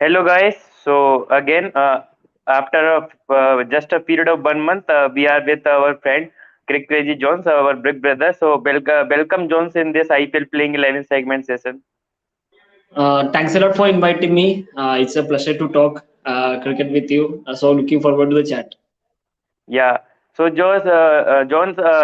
Hello guys. So again, just a period of 1 month, we are with our friend Criccrazyjohns, our big brother. So welcome Jones in this IPL playing 11 segment session. Thanks a lot for inviting me. It's a pleasure to talk cricket with you. So looking forward to the chat. Yeah. So Jones,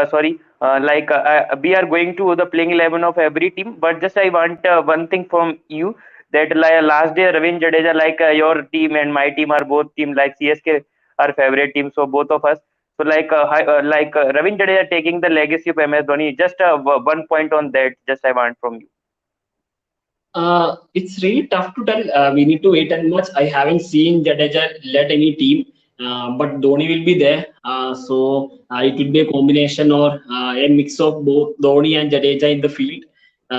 sorry, we are going to the playing 11 of every team, but just I want one thing from you that like last day Ravin Jadeja, your team and my team are both team like CSK our favorite team. So both of us. So Ravin Jadeja taking the legacy of MS Dhoni. Just 1 point on that. Just I want from you. It's really tough to tell. We need to wait and watch. I haven't seen Jadeja led any team, but Dhoni will be there. So it will be a combination or a mix of both Dhoni and Jadeja in the field.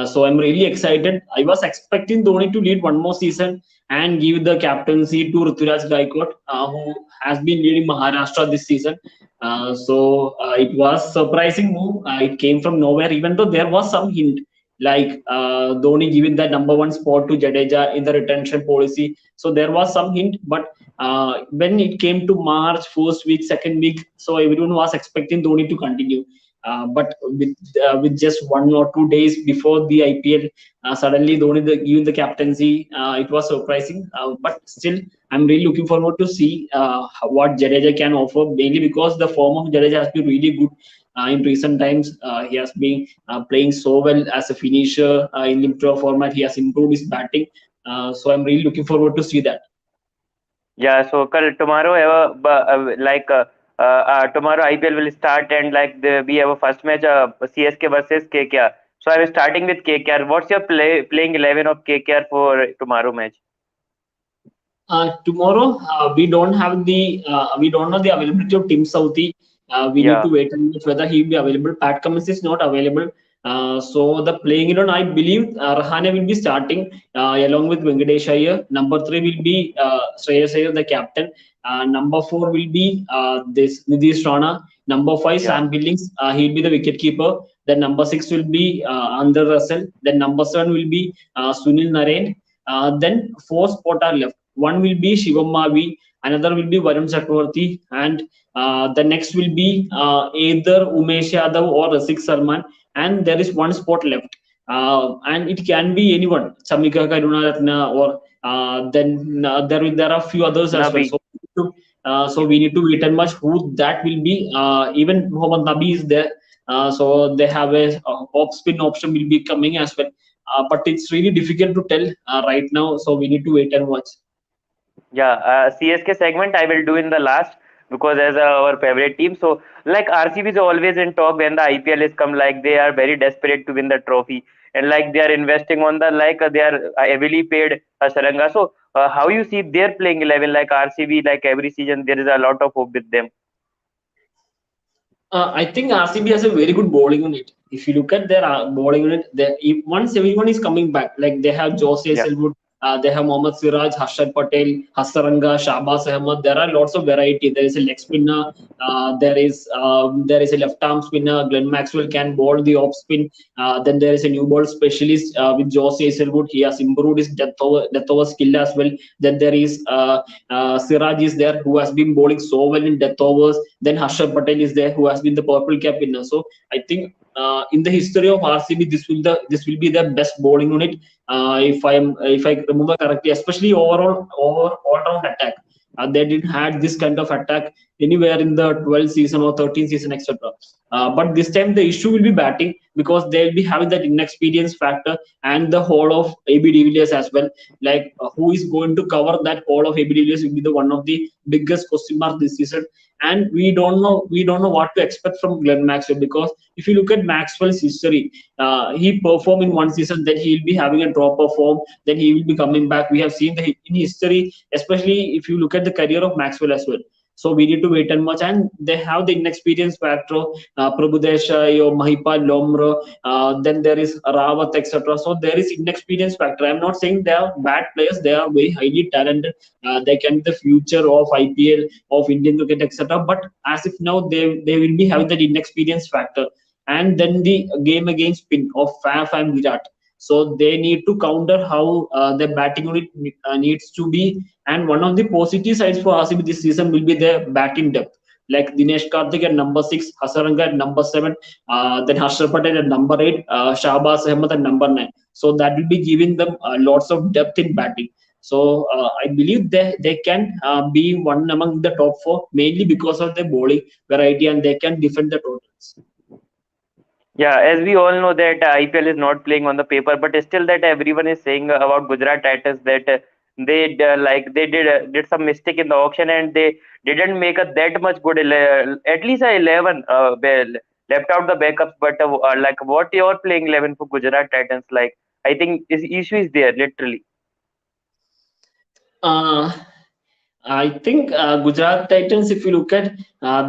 So I'm really excited. I was expecting Dhoni to lead one more season and give the captaincy to Ruturaj Gaikwad, who has been leading Maharashtra this season. So it was surprising move. It came from nowhere, even though there was some hint like Dhoni giving the number one spot to Jadeja in the retention policy. So there was some hint, but when it came to March, first week, second week, so everyone was expecting Dhoni to continue. But with just 1 or 2 days before the IPL, suddenly Dhoni giving the captaincy, it was surprising. But still, I'm really looking forward to see what Jadeja can offer, mainly because the form of Jadeja has been really good in recent times. He has been playing so well as a finisher in limited format. He has improved his batting. So I'm really looking forward to see that. Yeah, so tomorrow tomorrow IPL will start and we have a first match CSK versus KKR. So I'm starting with KKR. What's your playing 11 of KKR for tomorrow match? Tomorrow we don't know the availability of Tim Southey. We need Yeah, to wait and watch whether he will be available. Pat Cummins is not available. So the playing it on, I believe Rahane will be starting along with Venkatesh Iyer. Number three will be Shreyas Iyer, the captain. Number four will be this Nidhish Rana. Number five, yeah, Sam Billings. He'll be the wicket keeper. Then number six will be Andhra Russell. Then number seven will be Sunil Narine. Then four spot are left. One will be Shivam Mavi, another will be Varun Chakravarti, and the next will be either Umesh Yadav or Rasik Sarman, and there is one spot left. And it can be anyone, Chamika Karunaratna, or there are a few others as well. Nabi. So we need to wait and watch who that will be. Even Mohammad Nabi is there. So they have a off spin option will be coming as well. But it's really difficult to tell right now. So we need to wait and watch. Yeah, CSK segment I will do in the last because as our favorite team. So like RCB is always in talk when the IPL is come. Like they are very desperate to win the trophy and like they are investing on the they are heavily paid Saranga. So how you see their playing 11 like RCB like every season there is a lot of hope with them. I think RCB has a very good bowling unit. If you look at their bowling unit, if once everyone is coming back, like they have Jose Yeah. Selwood, they have Mohammad Siraj, Harshad Patel, Hasaranga, Shahbaz Ahmed. There are lots of variety. There is a leg spinner. There is a left arm spinner. Glenn Maxwell can bowl the off spin. Then there is a new ball specialist with Jose Selwood. He has improved his death over skill as well. Then there is Siraj is there, who has been bowling so well in death overs. Then Harshad Patel is there, who has been the purple cap winner. So I think in the history of RCB, this will be the best bowling unit. If I remember correctly, especially all round attack. They didn't had this kind of attack anywhere in the 12th season or 13th season, etc. But this time the issue will be batting because they'll be having that inexperience factor and the whole of AB de Villiers as well. Like who is going to cover that whole of AB de Villiers will be the one of the biggest question mark this season. And we don't know what to expect from Glenn Maxwell, because if you look at Maxwell's history, he performed in one season, then he will be having a drop of form, then he will be coming back. We have seen in history, especially if you look at the career of Maxwell as well. So we need to wait and watch, and they have the inexperienced factor, Prabhu Desai or Mahipal Lomro, then there is Rawat, etc. So there is inexperience factor. I'm not saying they are bad players; they are very highly talented. They can be the future of IPL, of Indian cricket, etc. But as if now they will be having that inexperience factor, and then the game against spin of Faf and Virat. So they need to counter how their batting unit needs to be. And one of the positive sides for RCB this season will be their batting depth. Like Dinesh Karthik at number 6, Hasaranga at number 7, then Harshal Patel at number 8, Shahbaz Ahmed at number 9. So that will be giving them lots of depth in batting. So I believe they can be one among the top four, mainly because of their bowling variety, and they can defend the totals. Yeah, as we all know that IPL is not playing on the paper, but still that everyone is saying about Gujarat Titans that they did some mistake in the auction and they didn't make a that much good at least a 11 left out the backups. But like what your playing 11 for Gujarat Titans, like I think is issue is there literally. Uh, I think Gujarat Titans, if you look at,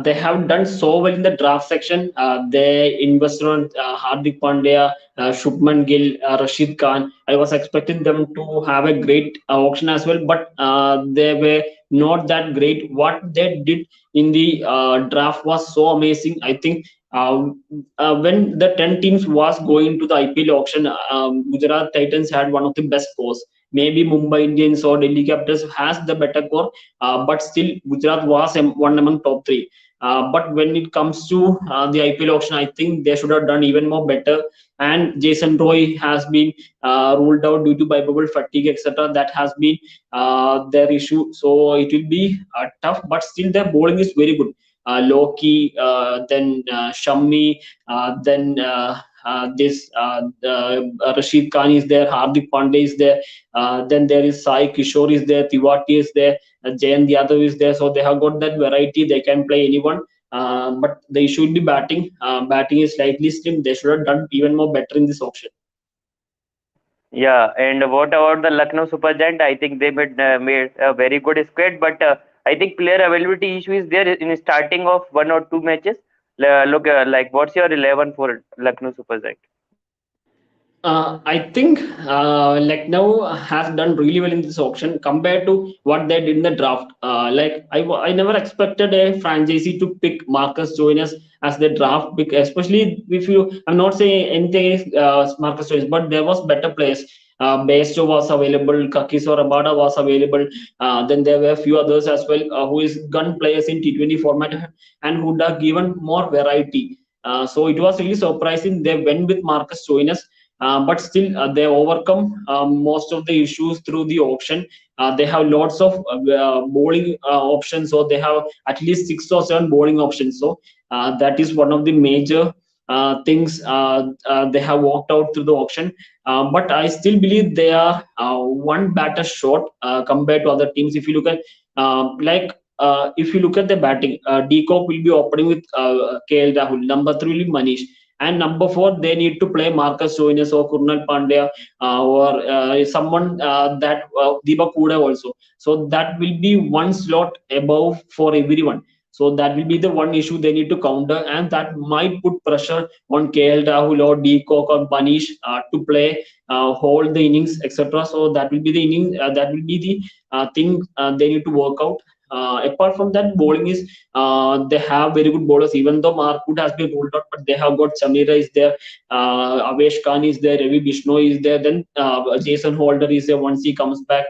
they have done so well in the draft section. They invested on Hardik Pandya, Shubman Gill, Rashid Khan. I was expecting them to have a great auction as well, but they were not that great. What they did in the draft was so amazing. I think when the 10 teams was going to the IPL auction, Gujarat Titans had one of the best scores. Maybe Mumbai Indians or Delhi Capitals has the better core, but still Gujarat was one among top three. But when it comes to the IPL auction, I think they should have done even more better. And Jason Roy has been ruled out due to bipolar fatigue, etc. That has been their issue. So it will be tough, but still their bowling is very good. Loki, then Shammi, then this Rashid Khan is there, Hardik Pandey is there, then there is Sai Kishore is there, Tiwati is there, Jayant Yadav is there. So they have got that variety. They can play anyone. But they should be batting. Batting is slightly slim. They should have done even more better in this auction. Yeah, and what about the Lucknow Super Giant? I think they made a very good squad, but I think player availability issue is there in starting of one or two matches. Look, like what's your 11 for Lucknow Super Giant? I think Lucknow has done really well in this auction compared to what they did in the draft. I never expected a franchisee to pick Marcus Joyner as the draft pick, especially if you. I'm not saying anything is Marcus Joyner, but there was better players. Bairstow was available, Kakisor Abada was available. Then there were a few others as well who is gun players in T20 format and who would have given more variety. So it was really surprising. They went with Marcus Joyner, but still they overcome most of the issues through the auction. They have lots of bowling options, so they have at least 6 or 7 bowling options. So that is one of the major things they have walked out through the auction. But I still believe they are one batter short compared to other teams. If you look at if you look at the batting, D Cock will be opening with KL Rahul. Number 3 will be Manish. And number 4, they need to play Marcus Joyner or Kurnal Pandya or someone that Deepak Huda also. So that will be one slot above for everyone. So that will be the one issue they need to counter, and that might put pressure on KL Rahul or D Cock or Manish to play, hold the innings, etc. So that will be the inning. That will be the thing they need to work out. Apart from that, bowling is they have very good bowlers. Even though Markwood has been ruled out, but they have got Samira is there, Avesh Khan is there, Ravi Bishnoi is there, then Jason Holder is there once he comes back.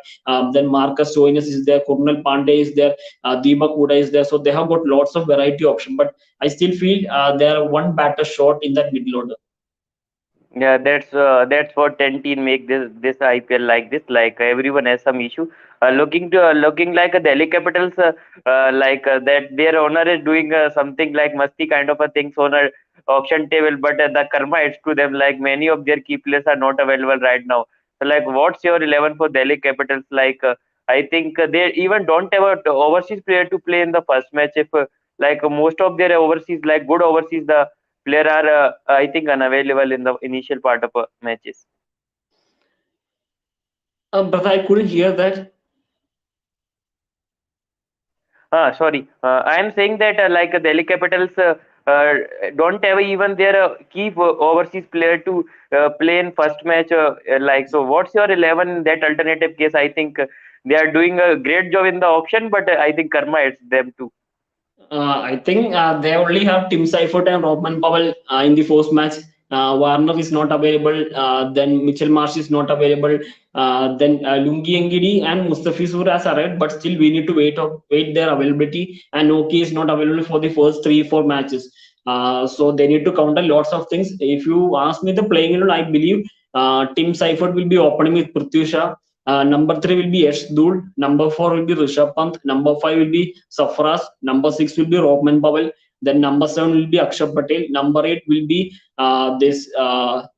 Then Marcus Joyner is there, Kurnal Pandey is there, Deepak Huda is there. So they have got lots of variety option. But I still feel they are one batter short in that middle order. Yeah, that's what 10 team make this IPL like this. Like everyone has some issue. Looking like a Delhi Capitals, that their owner is doing something like musty kind of a things on a auction table, but the karma is to them. Like many of their key players are not available right now. So like, what's your 11 for Delhi Capitals? Like I think they even don't have a overseas player to play in the first match. If most of their overseas, like good overseas, the player are I think unavailable in the initial part of matches. But I couldn't hear that. Sorry, I am saying that Delhi Capitals uh, don't have even their key overseas player to play in first match. So, what's your 11 in that alternative case? I think they are doing a great job in the auction, but I think karma hits them too. I think they only have Tim Seifert and Robman Powell in the first match. Warner is not available. Then Mitchell Marsh is not available. Then Lungi Ngidi and Mustafizur has arrived, but still we need to wait their availability. And Noki is not available for the first 3-4 matches. So they need to counter lots of things. If you ask me the playing 11, I believe Tim Seifert will be opening with Prithvi Shah. Number 3 will be Yash Dul. Number 4 will be Rishabh Pant. Number 5 will be Safras. Number 6 will be Rohman Powell. Then number 7 will be Akshay Patel. Number 8 will be this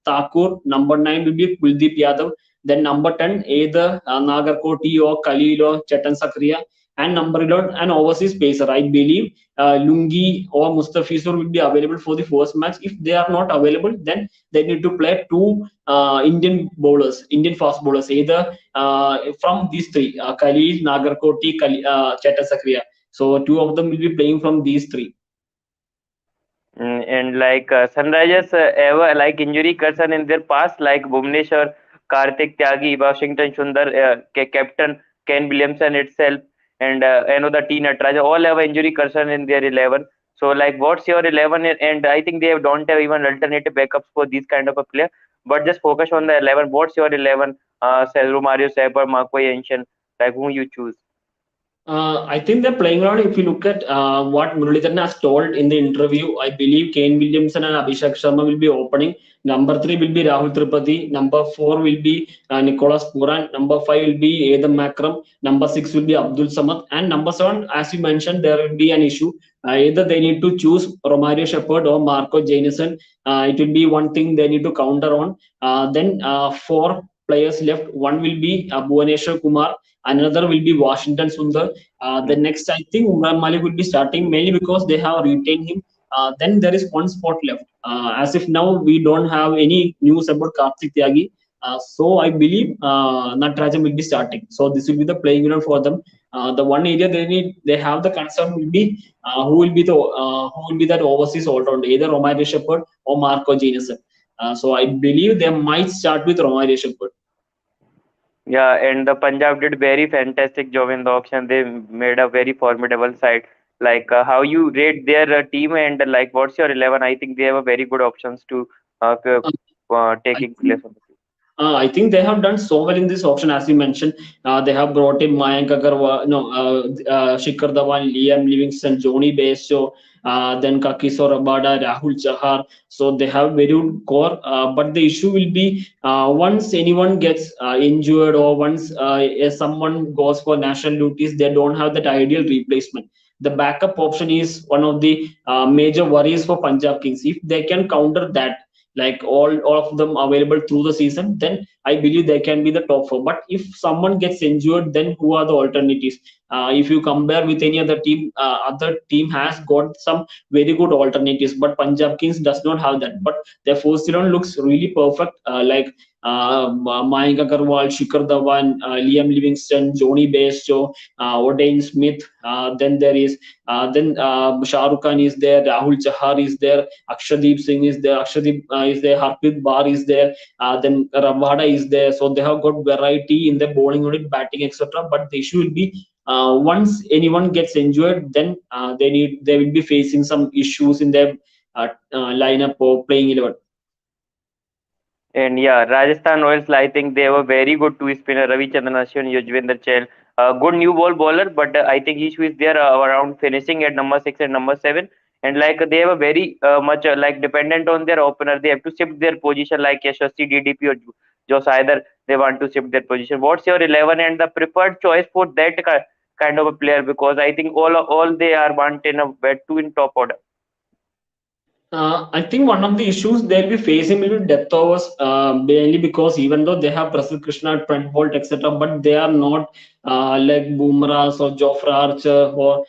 Thakur. Number 9 will be Kuldeep Yadav. Then number 10 either Nagarkoti or Khalil or Chetan Sakriya. And number 11 an overseas pacer. I believe Lungi or Mustafizur will be available for the first match. If they are not available, then they need to play two Indian bowlers, Indian fast bowlers, either from these three, Khalil, Nagarkoti, Chetan Sakriya. So two of them will be playing from these three. And like Sunrisers ever like injury concern in their past, like Bhuvneshwar, Karthik Tyagi, Washington Sundar, captain Ken Williamson itself, and another T Natarajan, all have injury concern in their 11. So like, what's your 11? And I think they don't have even alternative backups for these kind of a player. But just focus on the 11. What's your 11? Romario, Saber, Marco Yanshin, like who you choose? I think they're playing around. If you look at what Muralidharan has told in the interview, I believe Kane Williamson and Abhishek Sharma will be opening. Number 3 will be Rahul Tripathi. Number 4 will be Nicholas Puran. Number 5 will be Adam Makram. Number 6 will be Abdul Samad. And number 7, as you mentioned, there will be an issue. Either they need to choose Romario Shepherd or Marco Janison. It will be one thing they need to counter on. Then 4 players left. One will be Bhuvaneshwar Kumar. Another will be Washington Sundar. The next, I think, Umran Malik will be starting mainly because they have retained him. Then there is one spot left. As if now we don't have any news about Karthik Tyagi. So I believe Natarajan will be starting. So this will be the playing unit for them. The one area they have the concern will be who will be that overseas all round, either Romario Shepherd or Marco Janison. So I believe they might start with Romario Shepherd. Yeah, and the Punjab did very fantastic job in the auction. They made a very formidable side. Like how you rate their team and like what's your 11? I think they have a very good options to Uh, I taking think place on the field. I think they have done so well in this auction, as you mentioned. They have brought in Mayank Agarwal, no, Shikhar Dhawan, Liam Livingston, Johnny Bairstow, then Kakisor Rabada, Rahul Chahar. So they have very good core. But the issue will be once anyone gets injured or once if someone goes for national duties, they don't have that ideal replacement. The backup option is one of the major worries for Punjab Kings. If they can counter that, like all of them available through the season, then I believe they can be the top 4. But if someone gets injured, then who are the alternatives? If you compare with any other team has got some very good alternatives, but Punjab Kings does not have that. But their first 11 looks really perfect, like Mayank Agarwal, Shikhar Dhawan, Liam Livingston, Johnny Bairstow, O'Dane Smith. Then there is Shah Rukh Khan is there, Rahul Chahar is there, Akshadeep Singh is there, is there, Harpreet Bar is there, then Rabada is there. So they have got variety in their bowling unit, batting, etc. But the issue will be once anyone gets injured, then they will be facing some issues in their lineup or playing 11. And yeah, Rajasthan Royals, I think they have a very good two spinner, Ravichandran Ashwin, Yuzvendra Chahal. Good new ball bowler, but I think issue is there around finishing at number 6 and number 7. And like they have a very much like dependent on their opener. They have to shift their position like Yashasvi, DDP or Josh either they want to shift their position. What's your 11 and the preferred choice for that kind of a player? Because I think all they are want in a two in top order. I think one of the issues they'll be facing will be depth overs, mainly because even though they have Prasidh Krishna, Trent Bolt, etc., but they are not like Bumrahs or Jofra Archer or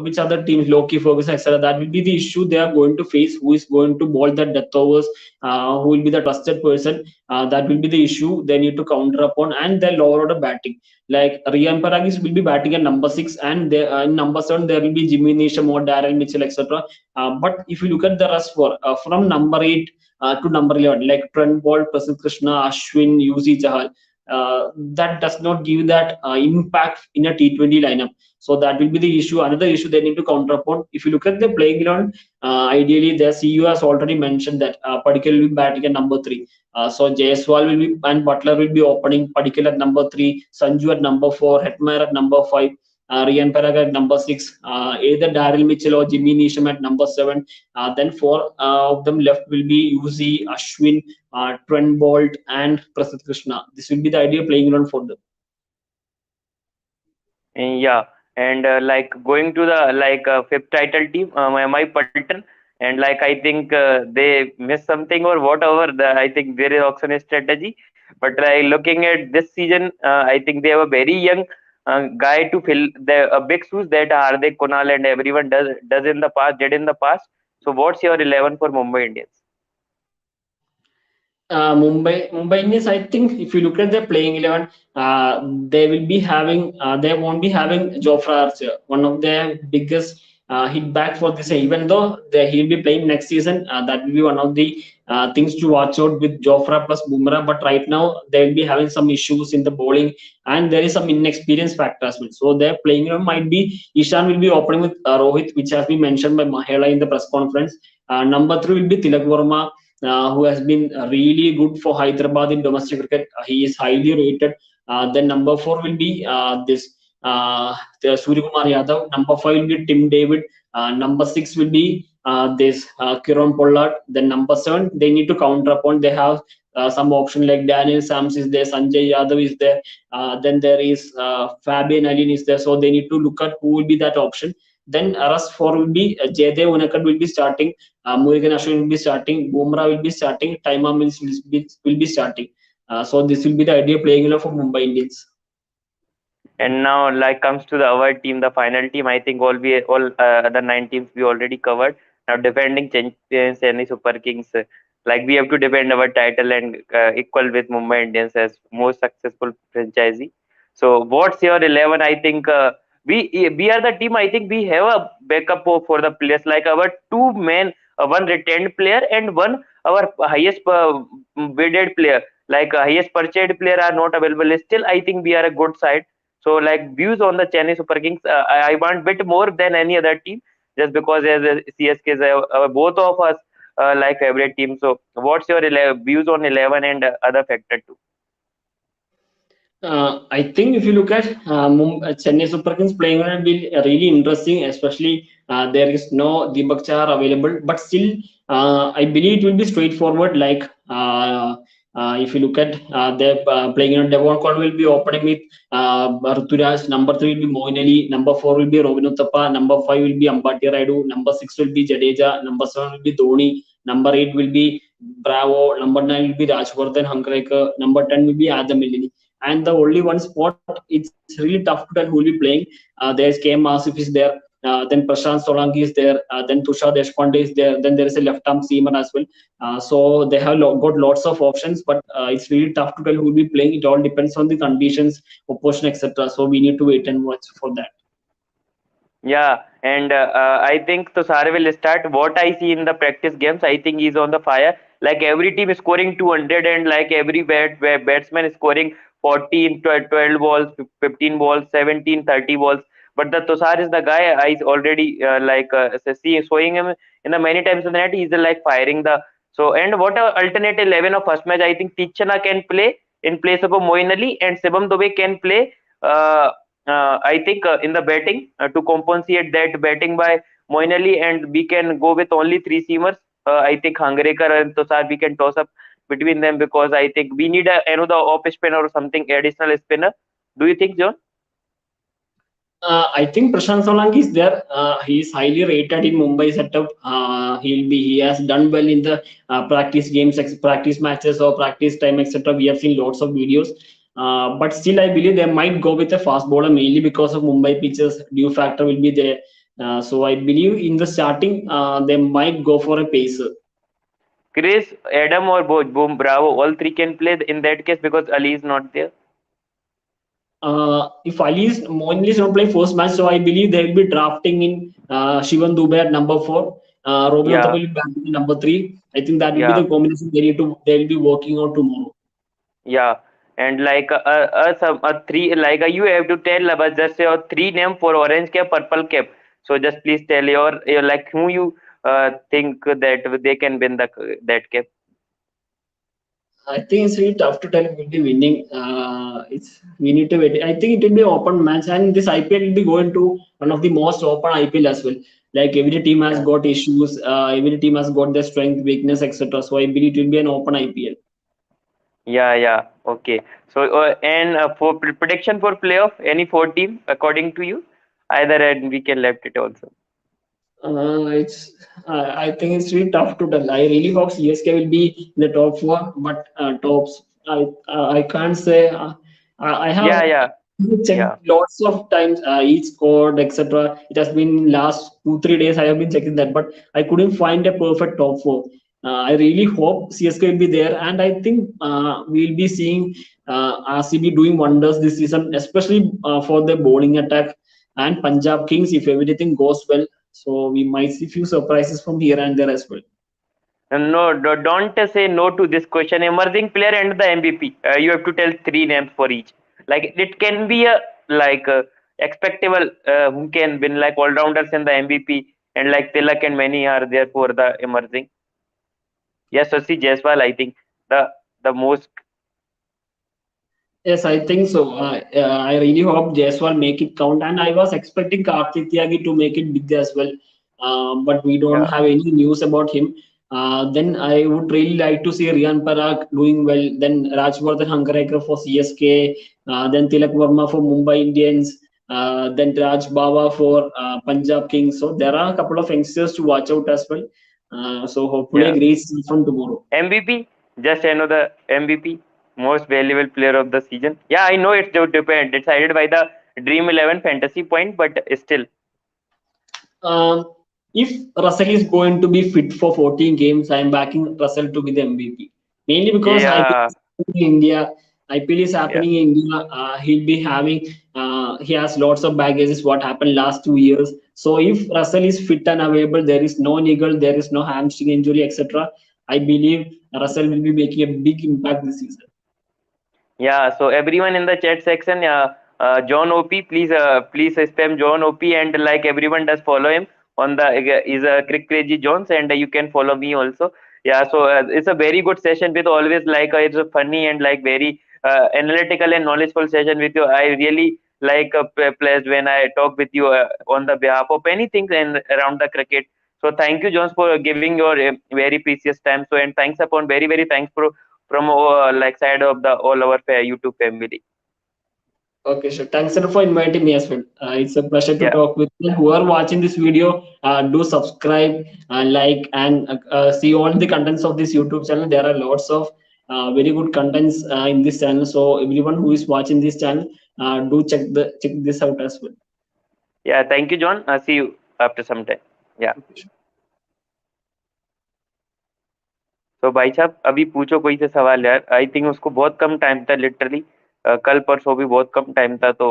which other teams, Loki Ferguson, etc. That will be the issue they are going to face. Who is going to bowl the depth overs? Who will be the trusted person? That will be the issue they need to counter upon, and their lower order batting. Like Riyan Paragis will be batting at number 6, and in number 7 there will be Jimmy Neesham or Darren Mitchell, etc. But if you look at the rest from number 8 to number 11, like Trent Bolt, Prasidh Krishna, Ashwin, UC Chahal, that does not give that impact in a T20 lineup. So that will be the issue. Another issue they need to counter upon. If you look at the playing 11, ideally the CEO has already mentioned that Padikkal will be batting at number three. So Jaiswal will be and Butler will be opening. Padikkal at number three, Sanju at number four, Hetmeyer at number five, Rian Parag at number six, either Daryl Mitchell or Jimmy Neesham at number seven. Then four of them left will be Uzi, Ashwin, Trent Bolt, and Prasidh Krishna. This will be the ideal playing ground for them. Yeah, and like going to the fifth title team, my Pulton, and like I think they missed something or whatever. I think there is auction strategy, but like looking at this season, I think they have a very young guy to fill the big shoes that Hardik, Kunal, and everyone did in the past. So what's your 11 for Mumbai Indians? Mumbai Indians. I think if you look at their playing 11, they will be having they won't be having Jofra Archer, one of their biggest hit back for this year. Even though he'll be playing next season, that will be one of the things to watch out with Jofra plus Bumrah. But right now they will be having some issues in the bowling, and there is some inexperience factor as well. So their playing 11 might be Ishan will be opening with Rohit, which has been mentioned by Mahela in the press conference. Number three will be Tilak Verma, who has been really good for Hyderabad in domestic cricket. He is highly rated. Then number four will be the Suryakumar Yadav. Number five will be Tim David. Number six will be this Kiran Pollard. Then number seven, they need to counter upon. They have some option like Daniel Sams is there, Sanjay Yadav is there. Then there is Fabian Alin is there. So they need to look at who will be that option. Then Aras 4 will be Jaydev Unakad will be starting. Murugan Ashwin will be starting. Bumrah will be starting. Taima Mills will be starting. So this will be the ideal playing 11 for Mumbai Indians. And now, like comes to the our team, the final team. I think all the nine teams we already covered. Now, defending champions and the Super Kings, like we have to defend our title and equal with Mumbai Indians as most successful franchisee. So, what's your 11? I think we are the team. I think we have a backup for the players. Like our two men, one retained player and one our highest bidded player. Like highest purchased player are not available. Still, I think we are a good side. So like views on the Chennai Super Kings, I want bit more than any other team just because as a CSK is both of us like favorite team. So what's your views on 11 and other factor too? I think if you look at Chennai Super Kings playing will be really interesting, especially there is no Deepak Chahar available, but still I believe it will be straightforward. Like if you look at their playing, Devon Conn will be opening with Ruturaj. Number three will be Moin Ali. Number four will be Robin Uthappa. Number five will be Ambati Raidu. Number six will be Jadeja. Number seven will be Dhoni. Number eight will be Bravo. Number nine will be Rajwardhan Hankreka. Number 10 will be Adam Millini. And the only one spot, it's really tough to tell who will be playing. There's KM Asif is there, then Prashant Solanki is there, then Tushar Deshpande is there, then there is a left arm seamer as well. So they have got lots of options, but it's really tough to tell who will be playing. It all depends on the conditions, opposition, etc. So we need to wait and watch for that. Yeah, and I think Tosare will start. What I see in the practice games, I think he's on the fire. Like every team is scoring 200, and like every batsman is scoring 14, 12 balls, 15 balls, 17, 30 balls. But the Tosar is the guy I already showing him in the many times in the net. He's like firing the so. And what a alternate 11 of first match. I think Tichana can play in place of a Moin Ali, and Shivam Dube can play. I think in the batting to compensate that batting by Moin Ali, and we can go with only three seamers. I think Hangrekar and Tosar we can toss up between them because I think we need another off spinner or something additional spinner. Do you think, John? I think Prashant Solanki is there. He is highly rated in Mumbai setup. He has done well in the practice games, practice matches or practice time, etc. We have seen lots of videos. But still, I believe they might go with a fast bowler mainly because of Mumbai pitches. Dew factor will be there. So I believe in the starting, they might go for a pacer. Chris, Adam, or both, boom, Bravo, all three can play in that case because Ali is not there. If Moin is not playing first match, so I believe they will be drafting in Shivan Dube at number four. Robin Uthappa Yeah, will be batting at number three. I think that will be yeah, the combination they will be working on tomorrow. yeah. And like some three, like you have to tell about just your three name for orange cap, purple cap. So just please tell your like who you think that they can win that cap. I think it's really tough to tell who will be winning. It's we need to wait. I think it will be an open match, and this IPL will be going to one of the most open IPL as well. Like every team has Yeah, got issues, every team has got their strength, weakness, etc. So I believe it will be an open IPL. yeah. Okay. So and for prediction for playoff, any four team according to you, either, and we can left it also. It's I think it's really tough to tell. I really hope CSK will be in the top four, but tops I can't say. I have Yeah, yeah, checked yeah. lots of times each scored etc. It has been last 2 3 days I have been checking that, but I couldn't find a perfect top four. I really hope CSK will be there, and I think we'll be seeing RCB doing wonders this season, especially for the bowling attack and Punjab Kings if everything goes well. So we might see few surprises from here and there as well. No, don't say no to this question. Emerging player and the MVP. You have to tell three names for each. Like it can be a like expectable who can win like all rounders and the MVP, and like Tilak and many are there for the emerging. Yes, Sasi Jaiswal, I think the most. Yes, I think so. I really hope Jaiswal make it count, and I was expecting Kartik Tyagi to make it big as well, but we don't Yeah, have any news about him. Then I would really like to see Riyan Parag doing well. Then Rajwardhan Hangarekar for CSK. Then Tilak Verma for Mumbai Indians. Then Raj Bawa for Punjab Kings. So there are a couple of youngsters to watch out as well. So hopefully a yeah. great season from tomorrow. MVP. Just another MVP, most valuable player of the season. Yeah, I know it's decided by the Dream 11 fantasy point, but still. Um, if Russell is going to be fit for 14 games, I am backing Russell to be the MVP. Mainly because IPL Yeah, is happening in India. IPL is yeah. happening in India. He'll be having, he has lots of baggages, what happened last 2 years. So if Russell is fit and available, there is no niggle, there is no hamstring injury, etc. I believe Russell will be making a big impact this season. Yeah, so everyone in the chat section, John OP, please spam John OP, and like everyone does follow him on the is a Criccrazyjohns, and you can follow me also. Yeah, so it's a very good session with always like it's a funny and like very analytical and knowledgeable session with you. I really like pleased when I talk with you on the behalf of anything and around the cricket. So thank you, Jones, for giving your very precious time. So and thanks upon very thanks for from like side of the all our YouTube family. Okay, sure. Thanks a lot for inviting me as well. It's a pleasure to Yeah, talk with you. Who are watching this video, do subscribe, like, and see all the contents of this YouTube channel. There are lots of very good contents in this channel. So everyone who is watching this channel, do check this out as well. yeah. Thank you, John. See you after some time. Yeah. Okay, sure. तो भाई साहब अभी पूछो कोई से सवाल यार. I think उसको बहुत कम टाइम था लिटरली. कल परसों भी बहुत कम टाइम था तो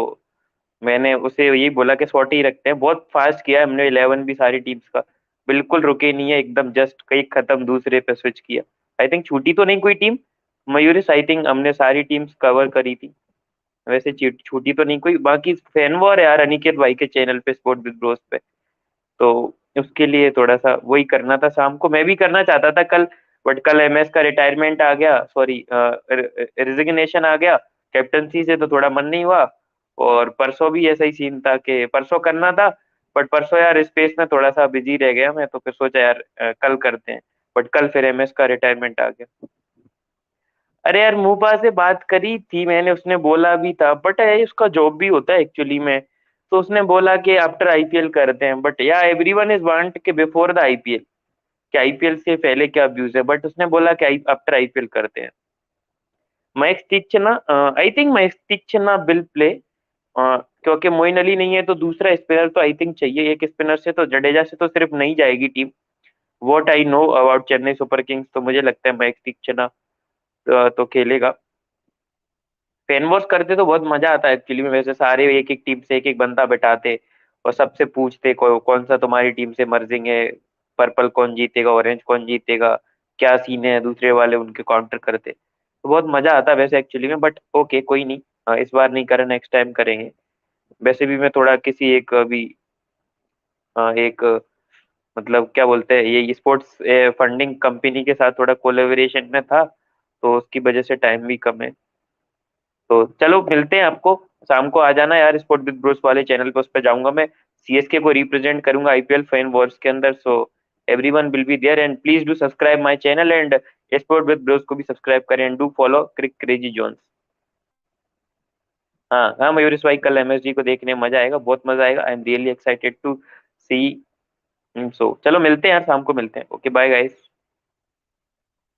मैंने उसे यही बोला कि शॉर्ट ही रखते हैं. बहुत फास्ट किया है हमने 11 भी सारी टीम्स का. बिल्कुल रुके नहीं है एकदम जस्ट कहीं खत्म दूसरे पे स्विच किया. आई थिंक छूटी तो नहीं कोई टीम. मयूरिस आई थिंक हमने सारी टीम्स कवर करी थी. वैसे छूटी तो नहीं कोई. बाकी फैन वॉर है यार अनिकेत भाई के चैनल पे स्पोर्ट बिग ब्रोस पे. तो उसके लिए थोड़ा सा वही करना था शाम को. मैं भी करना चाहता था कल बट कल एमएस का रिटायरमेंट आ गया. सॉरी रिजिग्नेशन आ गया कैप्टनसी से. तो थोड़ा मन नहीं हुआ. और परसों भी ऐसा ही सीन था कि परसों करना था बट परसों यार स्पेस में थोड़ा सा बिजी रह गया मैं. तो फिर सोचा यार कल करते हैं. बट कल फिर एमएस का रिटायरमेंट आ गया. अरे यार मुंपा से बात करी थी मैंने. उसने बोला भी था बट उसका जॉब भी होता है एक्चुअली में. तो उसने बोला कि आफ्टर आईपीएल करते हैं. बट या एवरीवन इज वांट के बिफोर द आईपीएल. कि आईपीएल से पहले क्या व्यूज है. बट उसने बोला कि आफ्टर आईपीएल करते हैं. मयंक तीक्ष्ण आई थिंक मयंक तीक्ष्ण विल प्ले. क्योंकि मोइन अली नहीं है तो दूसरा स्पिनर तो आई थिंक चाहिए. एक स्पिनर से तो जडेजा से तो सिर्फ नहीं जाएगी team. What I know about Chennai super Kings. तो मुझे लगता है मयंक तीक्ष्ण तो खेलेगा. फैन वॉश करते तो बहुत मजा आता है एक्चुअली में. वैसे सारे एक एक टीम से एक एक बंदा बैठाते और सबसे पूछते कौन सा तुम्हारी टीम से मर्जिंग है. पर्पल कौन जीतेगा, ऑरेंज कौन जीतेगा, क्या सीन है. दूसरे वाले उनके काउंटर करते. तो बहुत मजा आता है वैसे एक्चुअली में, बट ओके कोई नहीं, इस बार नहीं करें, नेक्स्ट टाइम करेंगे। वैसे भी मैं थोड़ा किसी एक अभी एक मतलब क्या बोलते हैं ये स्पोर्ट्स फंडिंग कंपनी के साथ थोड़ा कोलेबोरेशन में था, तो उसकी वजह से टाइम भी कम है। तो चलो मिलते हैं आपको, शाम को आ जाना यार स्पोर्ट बिग ब्रोस वाले चैनल पे, उस पर जाऊंगा मैं, सीएसके को रिप्रेजेंट करूंगा आईपीएल फैन वॉर्स के अंदर। So everyone will be there and please do subscribe my channel and support Big Bros को भी सब्सक्राइब करें and do follow Crick Crazy Johns. हाँ हाँ मयूर इस भाई, कल एमएसजी को देखने में मजा आएगा, बहुत मजा आएगा, I am really excited to see. So चलो मिलते हैं यार, शाम को मिलते हैं, ओके बाय गाइस।